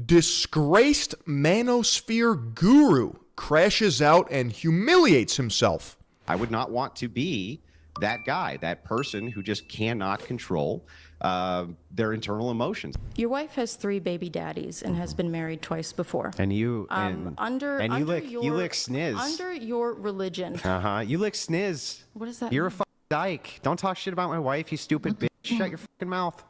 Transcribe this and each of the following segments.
Disgraced manosphere guru crashes out and humiliates himself. I would not want to be that guy, that person who just cannot control their internal emotions. Your wife has 3 baby daddies and has been married twice before. And you You lick sniz. Under your religion. You lick sniz. What is that? You're a fucking dyke. Don't talk shit about my wife, you stupid bitch. Shut your fucking mouth.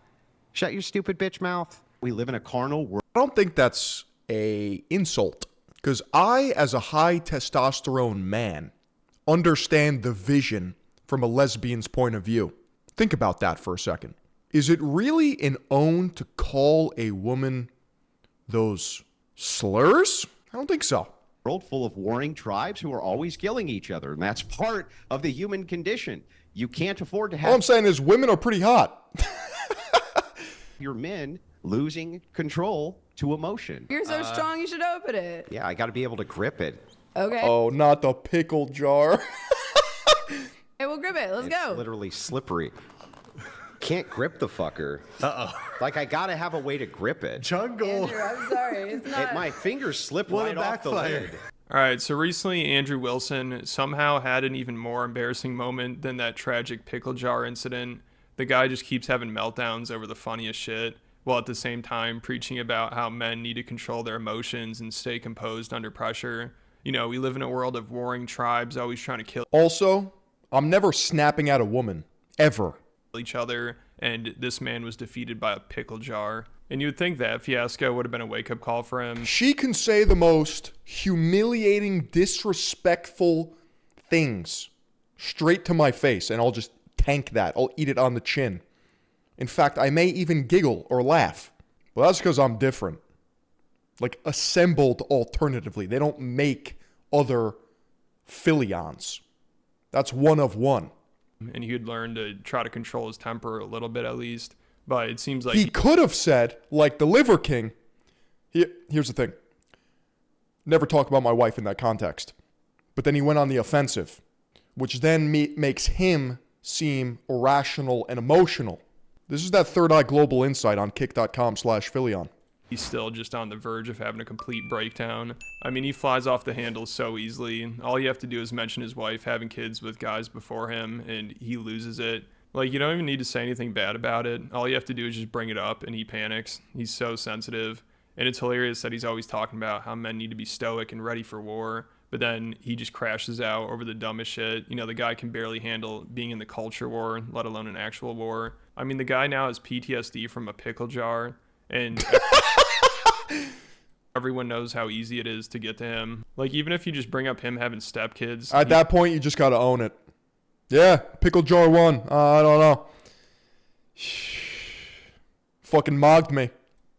Shut your stupid bitch mouth. We live in a carnal world. I don't think that's a insult, because I, as a high testosterone man, understand the vision from a lesbian's point of view. Think about that for a second. Is it really an own to call a woman those slurs? I don't think so. World full of warring tribes who are always killing each other, and that's part of the human condition. You can't afford to have... All I'm saying is women are pretty hot. your men losing control to emotion. You're so strong, you should open it. Yeah, I got to be able to grip it. Okay. Oh, not the pickle jar. Hey, we'll grip it. Let's go. It's literally slippery. Can't grip the fucker. Like, I got to have a way to grip it. Jungle. Andrew, I'm sorry. It's not. My fingers slip What a right off the backfire. lid. All right, so recently Andrew Wilson somehow had an even more embarrassing moment than that tragic pickle jar incident. The guy just keeps having meltdowns over the funniest shit, while at the same time preaching about how men need to control their emotions and stay composed under pressure. You know, we live in a world of warring tribes always trying to kill Also, I'm never snapping at a woman. Ever. each other, and this man was defeated by a pickle jar. And you would think that fiasco would have been a wake-up call for him. She can say the most humiliating, disrespectful things straight to my face, and I'll just tank that. I'll eat it on the chin. In fact, I may even giggle or laugh. Well, that's because I'm different. Like, assembled alternatively. They don't make other Philions. That's one of one. And he would learn to try to control his temper a little bit at least. But it seems like He could have said, like the Liver King, here's the thing. Never talk about my wife in that context. But then he went on the offensive, which then makes him seem irrational and emotional. This is that Third Eye Global Insight on kick.com/Philion. he's still just on the verge of having a complete breakdown. I mean, he flies off the handle so easily. All you have to do is mention his wife having kids with guys before him, and he loses it. Like, you don't even need to say anything bad about it. All you have to do is just bring it up, and he panics. He's so sensitive. And it's hilarious that he's always talking about how men need to be stoic and ready for war. But then he just crashes out over the dumbest shit. You know, the guy can barely handle being in the culture war, let alone an actual war. I mean, the guy now has PTSD from a pickle jar. And everyone knows how easy it is to get to him. Like, even if you just bring up him having stepkids. At that point, you just got to own it. Yeah, pickle jar won. I don't know. Fucking mogged me.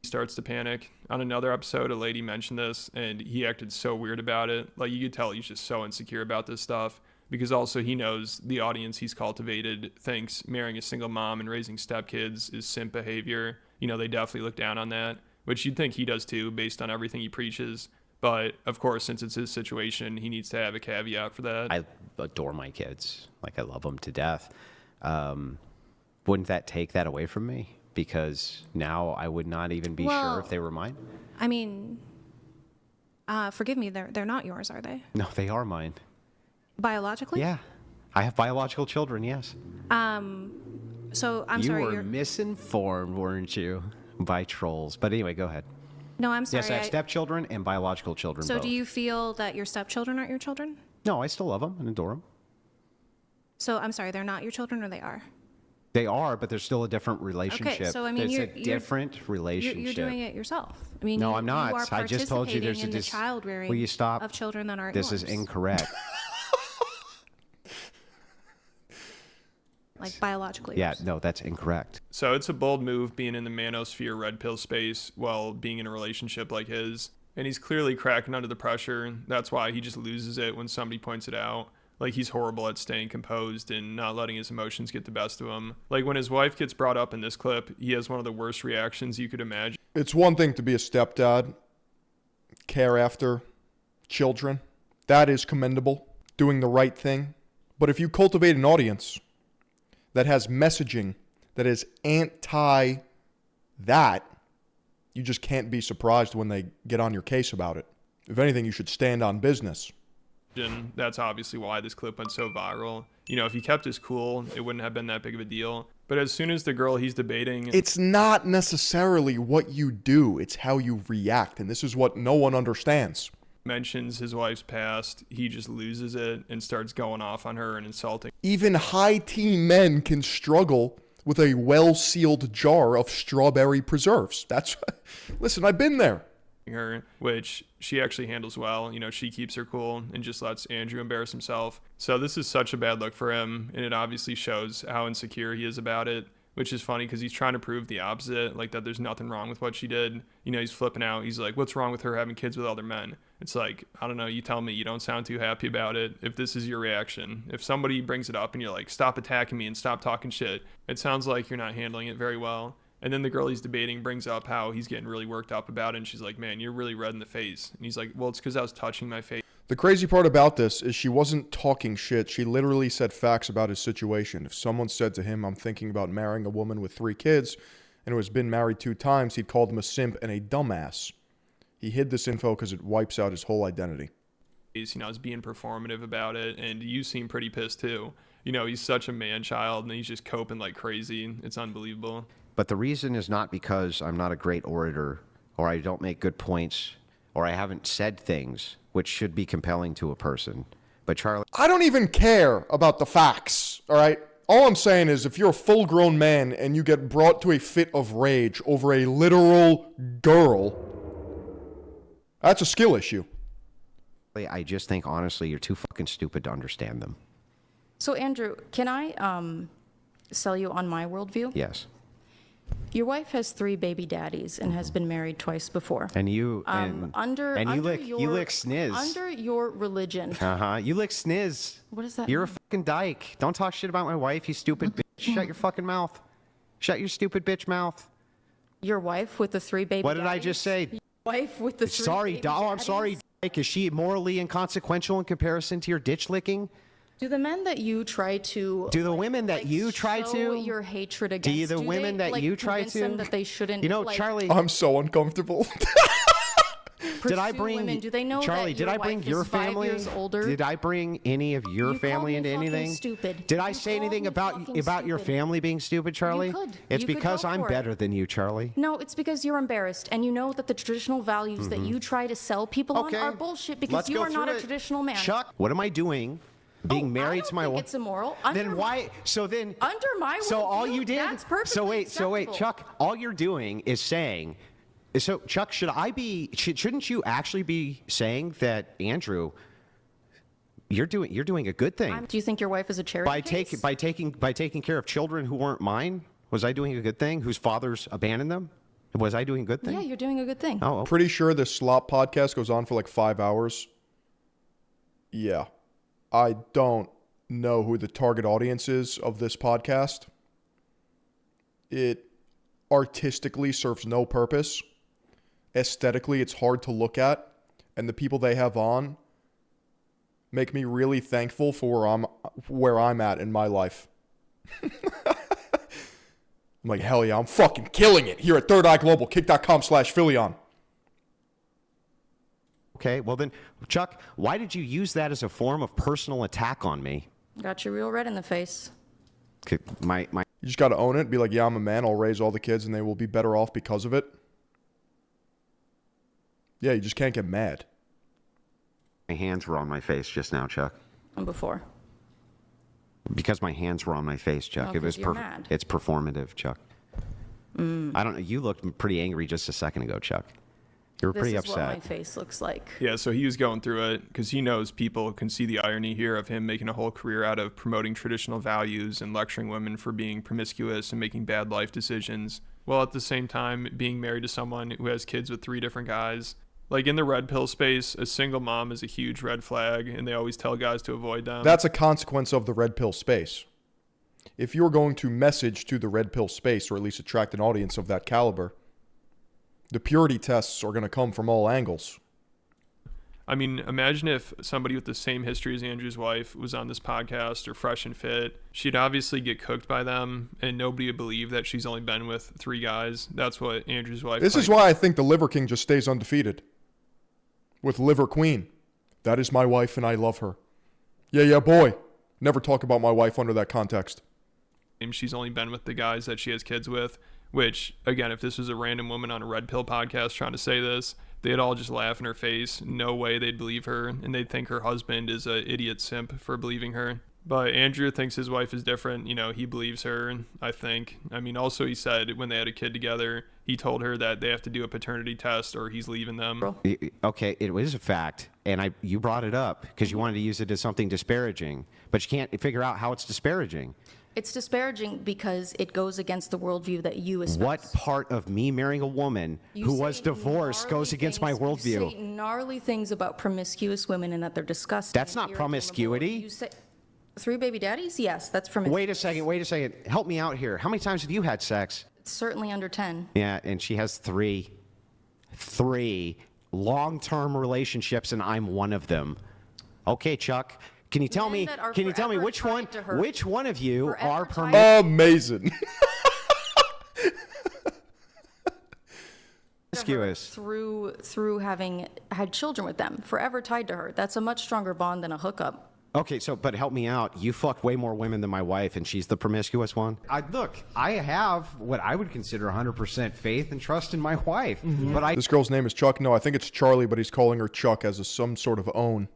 He starts to panic. On another episode, a lady mentioned this, and he acted so weird about it. Like, you could tell he's just so insecure about this stuff. Because also he knows the audience he's cultivated thinks marrying a single mom and raising stepkids is simp behavior. You know, they definitely look down on that, which you'd think he does too, based on everything he preaches. But, of course, since it's his situation, he needs to have a caveat for that. I adore my kids. Like, I love them to death. Wouldn't that take that away from me? Because now I would not even be sure if they were mine. I mean, forgive me, they're not yours, are they? No, they are mine. Biologically? Yeah. I have biological children, yes. So I'm sorry. You were misinformed, weren't you? By trolls. But anyway, go ahead. No, I'm sorry. Yes, I have stepchildren and biological children So both. do you feel that your stepchildren aren't your children? No, I still love them and adore them. So I'm sorry, they're not your children, or they are? They are, but there's still a different relationship. Okay, so I mean, it's a different relationship. You're doing it yourself. I mean, no, you, I'm not. You are I just told you there's participating in the child rearing Will you stop? Of children that aren't This yours. is incorrect. Like biologically. Yeah, yours. no, that's incorrect. So it's a bold move being in the manosphere red pill space while being in a relationship like his. And he's clearly cracking under the pressure. That's why he just loses it when somebody points it out. Like, he's horrible at staying composed and not letting his emotions get the best of him. Like, when his wife gets brought up in this clip, he has one of the worst reactions you could imagine. It's one thing to be a stepdad, care after children. That is commendable, doing the right thing. But if you cultivate an audience that has messaging that is anti that, You just can't be surprised when they get on your case about it. If anything, you should stand on business. And that's obviously why this clip went so viral. You know, if he kept his cool, it wouldn't have been that big of a deal. But as soon as the girl he's debating... It's not necessarily what you do, it's how you react. And this is what no one understands. mentions his wife's past, he just loses it and starts going off on her and insulting Even high-T men can struggle with a well-sealed jar of strawberry preserves. Listen, I've been there. her, which she actually handles well. You know, she keeps her cool and just lets Andrew embarrass himself. So this is such a bad look for him, and it obviously shows how insecure he is about it, which is funny because he's trying to prove the opposite, like that there's nothing wrong with what she did. You know, he's flipping out. He's like, what's wrong with her having kids with other men? It's like, I don't know, you tell me. You don't sound too happy about it. If this is your reaction, if somebody brings it up and you're like, stop attacking me and stop talking shit, it sounds like you're not handling it very well. And then the girl he's debating brings up how he's getting really worked up about it, and she's like, man, you're really red in the face. And he's like, well, it's because I was touching my face. The crazy part about this is she wasn't talking shit. She literally said facts about his situation. If someone said to him, I'm thinking about marrying a woman with 3 kids and who has been married 2 times, he'd call them a simp and a dumbass. He hid this info because it wipes out his whole identity. You know, he's being performative about it, and you seem pretty pissed too. You know, he's such a man-child, and he's just coping like crazy. It's unbelievable. But the reason is not because I'm not a great orator, or I don't make good points, or I haven't said things which should be compelling to a person. But Charlie, I don't even care about the facts, all right? All I'm saying is if you're a full-grown man and you get brought to a fit of rage over a literal girl, that's a skill issue. I just think, honestly, you're too fucking stupid to understand them. So, Andrew, can I sell you on my worldview? Yes. Your wife has 3 baby daddies and has been married twice before. And you, You lick sniz. Under your religion. You lick sniz. What does that You're a mean? fucking dyke. Don't talk shit about my wife, you stupid bitch. Shut your fucking mouth. Shut your stupid bitch mouth. Your wife with the 3 baby What did I daddies? just say? Your wife with the 3 Sorry, baby doll. I'm sorry, daddies? dyke. Is she morally inconsequential in comparison to your ditch licking? Do the men that you try to... Do the women that you try show to... your hatred against... the women that you try convince to... them that they shouldn't... You know, like, Charlie... I'm so uncomfortable. Did I pursue bring women? Do they know Charlie? that Did your I bring wife your is 5 family? years older? Did I bring any of your You family called me into fucking anything? stupid. Did I You say called anything me about fucking your stupid. family being stupid, Charlie? could. It's You could because go I'm for it. better than you, Charlie. No, it's because you're embarrassed, and you know that the traditional values that you try to sell people Okay. on are bullshit because Let's you go are not through a it. traditional man. Chuck, what am I doing? Being married to my I don't wife. think it's immoral. Then why? So then. Under my So all worldview, you did. that's perfectly So wait, acceptable. Chuck. All you're doing is saying. So Chuck, shouldn't you actually be saying that, Andrew? You're doing a good thing Do you think your wife is a charity by case? taking care of children who weren't mine. Was I doing a good thing? Whose fathers abandoned them? Was I doing a good thing? Yeah, you're doing a good thing. Oh, okay. Pretty sure this slop podcast goes on for like 5 hours. Yeah. I don't know who the target audience is of this podcast. It artistically serves no purpose. Aesthetically, it's hard to look at. And the people they have on make me really thankful for where I'm at in my life. I'm like, hell yeah, I'm fucking killing it here at Third Eye Global, kick.com/Philion. Okay, well then, Chuck, why did you use that as a form of personal attack on me? Got you real red in the face. Okay, my You just got to own it. Be like, yeah, I'm a man. I'll raise all the kids and they will be better off because of it. Yeah, you just can't get mad. hands were on my face just now, Chuck. And before. Because my hands were on my face, Chuck. Oh, It was 'cause you're mad. It's performative, Chuck. I don't know. You looked pretty angry just a second ago, Chuck. You were This pretty is what my upset. face looks like. Yeah, so he was going through it because he knows people can see the irony here of him making a whole career out of promoting traditional values and lecturing women for being promiscuous and making bad life decisions, while at the same time being married to someone who has kids with 3 different guys. Like in the red pill space, a single mom is a huge red flag, and they always tell guys to avoid them. That's a consequence of the red pill space. If you're going to message to the red pill space, or at least attract an audience of that caliber, the purity tests are going to come from all angles. I mean, imagine if somebody with the same history as Andrew's wife was on this podcast or Fresh and Fit. She'd obviously get cooked by them, and nobody would believe that she's only been with 3 guys. That's what Andrew's wife. This is why I think the Liver King just stays undefeated. With Liver Queen. That is my wife, and I love her. Yeah, boy. Never talk about my wife under that context. She's only been with the guys that she has kids with, which, again, if this was a random woman on a Red Pill podcast trying to say this, they'd all just laugh in her face. No way they'd believe her, and they'd think her husband is a idiot simp for believing her. But Andrew thinks his wife is different. You know, he believes her, I think. I mean, also he said when they had a kid together, he told her that they have to do a paternity test or he's leaving them. Okay, it was a fact, and you brought it up because you wanted to use it as something disparaging, but you can't figure out how it's disparaging. It's disparaging because it goes against the worldview that you espouse. What part of me marrying a woman who was divorced goes against my worldview? You say gnarly things about promiscuous women and that they're disgusting. That's not promiscuity. You say 3 baby daddies? Yes, that's promiscuity. Wait a second. Help me out here. How many times have you had sex? It's certainly under 10. Yeah, and she has 3 long-term relationships, and I'm one of them. Okay, Chuck. Can you tell me which one of you are amazing? promiscuous? Through having had children with them, forever tied to her. That's a much stronger bond than a hookup. Okay, but help me out. You fucked way more women than my wife, and she's the promiscuous one? I have what I would consider 100% faith and trust in my wife. Mm-hmm. But This girl's name is Chuck. No, I think it's Charlie, but he's calling her Chuck as some sort of own.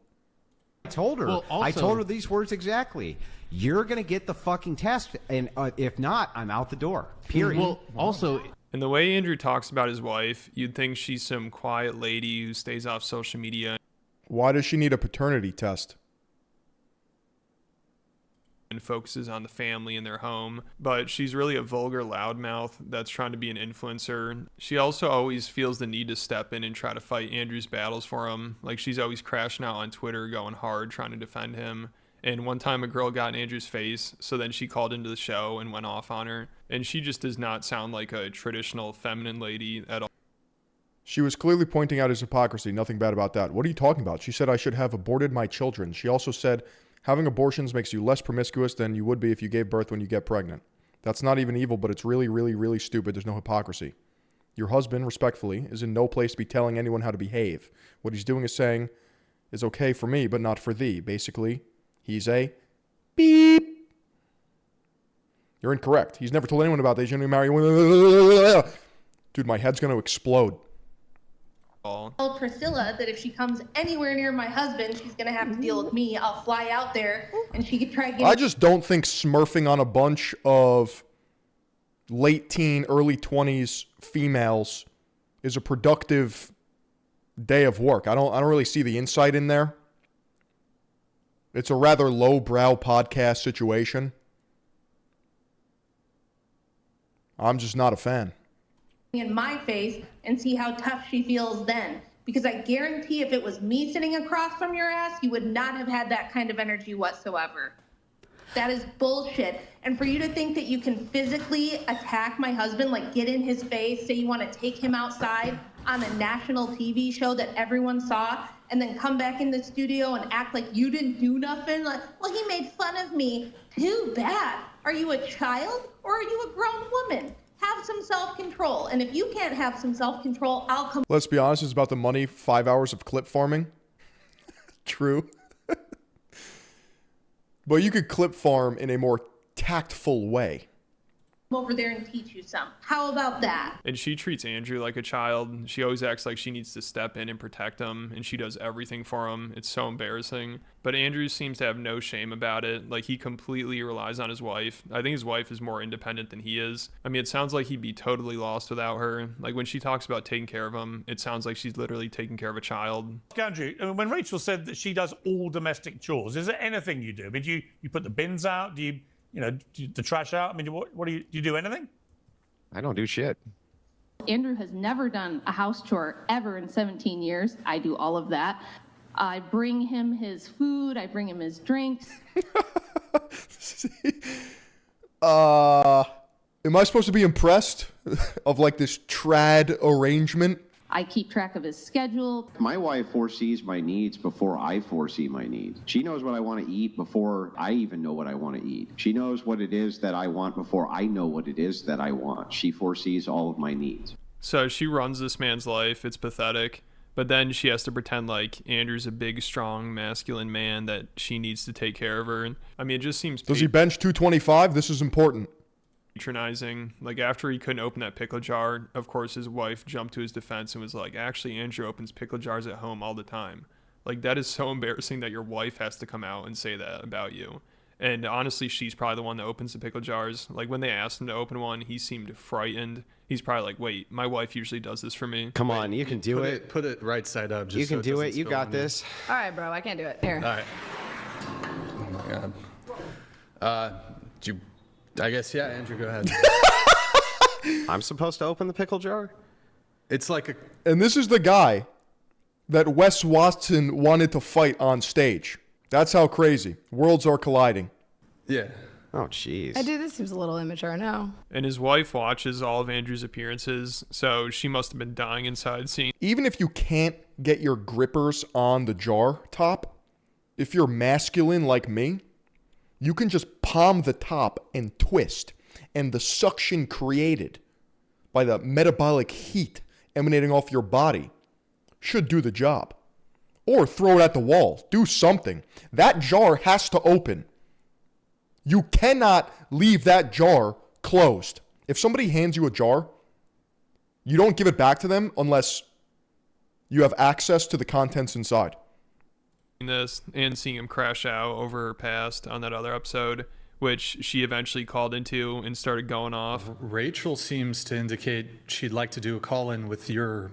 I told her. I told her these words exactly. You're going to get the fucking test, and if not, I'm out the door. Period. Well, also... And the way Andrew talks about his wife, you'd think she's some quiet lady who stays off social media. Why does she need a paternity test? And focuses on the family and their home, but she's really a vulgar loudmouth that's trying to be an influencer. She also always feels the need to step in and try to fight Andrew's battles for him. Like, she's always crashing out on Twitter, going hard, trying to defend him. And one time a girl got in Andrew's face, so then she called into the show and went off on her. And she just does not sound like a traditional feminine lady at all. She was clearly pointing out his hypocrisy. Nothing bad about that. What are you talking about? She said I should have aborted my children. She also said having abortions makes you less promiscuous than you would be if you gave birth when you get pregnant. That's not even evil, but it's really, really, really stupid. There's no hypocrisy. Your husband, respectfully, is in no place to be telling anyone how to behave. What he's doing is saying is okay for me, but not for thee. Basically, he's a beep. You're incorrect. He's never told anyone about this. He's going to marry. Dude, my head's going to explode. Told Priscilla that if she comes anywhere near my husband, she's gonna have to deal with me. I'll fly out there, and she could try getting. I just don't think smurfing on a bunch of late teen, early 20s females is a productive day of work. I don't really see the insight in there. It's a rather lowbrow podcast situation. I'm just not a fan. In my face and see how tough she feels then. Because I guarantee if it was me sitting across from your ass, you would not have had that kind of energy whatsoever. That is bullshit. And for you to think that you can physically attack my husband, like get in his face, say you want to take him outside on a national TV show that everyone saw, and then come back in the studio and act like you didn't do nothing, like, well, he made fun of me. Too bad. Are you a child or are you a grown woman? Have some self-control. And if you can't have some self-control, I'll come. Let's be honest, it's about the money, 5 hours of clip farming. True. But you could clip farm in a more tactful way. Over there and teach you some. How about that? And she treats Andrew like a child. She always acts like she needs to step in and protect him, and she does everything for him. It's so embarrassing. But Andrew seems to have no shame about it. Like, he completely relies on his wife. I think his wife is more independent than he is. I mean, it sounds like he'd be totally lost without her. Like, when she talks about taking care of him, it sounds like she's literally taking care of a child. Andrew, when Rachel said that she does all domestic chores, is there anything you do? I mean, do you put the bins out? Do you the trash out? I mean, what do you do anything? I don't do shit. Andrew has never done a house chore ever in 17 years. I do all of that. I bring him his food. I bring him his drinks. Am I supposed to be impressed of like this trad arrangement? I keep track of his schedule. My wife foresees my needs before I foresee my needs. She knows what I want to eat before I even know what I want to eat. She knows what it is that I want before I know what it is that I want. She foresees all of my needs. So she runs this man's life. It's pathetic. But then she has to pretend like Andrew's a big, strong, masculine man that she needs to take care of her. And I mean, it just seems Does he bench 225? This is important. patronizing. Like, after he couldn't open that pickle jar, of course his wife jumped to his defense and was like, actually, Andrew opens pickle jars at home all the time. Like, that is so embarrassing that your wife has to come out and say that about you. And honestly, she's probably the one that opens the pickle jars. Like, when they asked him to open one, he seemed frightened. He's probably like, wait, my wife usually does this for me. Come on, you can do it. Put it right side up. Just You can so do it. doesn't You spill got on you. this. All right, bro, I can't do it. Here. All right. Oh my God. I guess, yeah, Andrew, go ahead. I'm supposed to open the pickle jar? It's like a. And this is the guy that Wes Watson wanted to fight on stage. That's how crazy. Worlds are colliding. Yeah. Oh, jeez. I do. This seems a little immature. No. And his wife watches all of Andrew's appearances, so she must have been dying inside seeing. Even if you can't get your grippers on the jar top, if you're masculine like me, you can just palm the top and twist, and the suction created by the metabolic heat emanating off your body should do the job. Or throw it at the wall. Do something. That jar has to open. You cannot leave that jar closed. If somebody hands you a jar, you don't give it back to them unless you have access to the contents inside. This and seeing him crash out over her past on that other episode, which she eventually called into and started going off. Rachel seems to indicate she'd like to do a call-in with your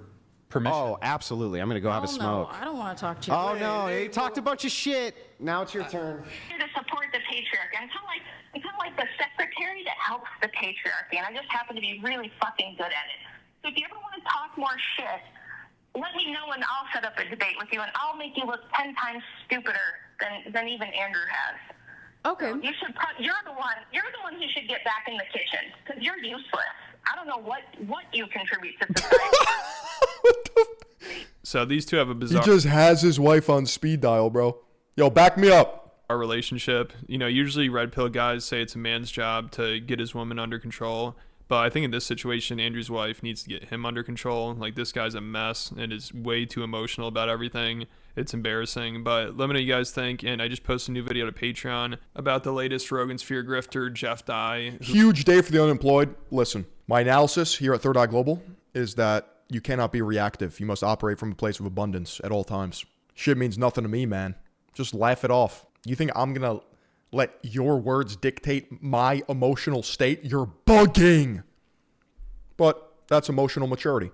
permission. Oh, absolutely. I'm going to go have a smoke. No, I don't want to talk to you. Oh, no. He talked a bunch of shit. Now it's your turn. To support the patriarchy. I'm kind of like the secretary that helps the patriarchy, and I just happen to be really fucking good at it. So if you ever want to talk more shit, let me know and I'll set up a debate with you, and I'll make you look 10 times stupider than even Andrew has. Okay. So you're the one who should get back in the kitchen, because you're useless. I don't know what you contribute to society. So these two have a He bizarre just has his wife on speed dial, bro. Yo, back me up. relationship. You know, usually red pill guys say it's a man's job to get his woman under control. But I think in this situation, Andrew's wife needs to get him under control. Like, this guy's a mess and is way too emotional about everything. It's embarrassing. But let me know what you guys think. And I just posted a new video to Patreon about the latest Rogan Sphere grifter, Jeff Dye. Huge day for the unemployed. Listen, my analysis here at Third Eye Global is that you cannot be reactive. You must operate from a place of abundance at all times. Shit means nothing to me, man. Just laugh it off. You think I'm going to let your words dictate my emotional state? You're bugging. But that's emotional maturity.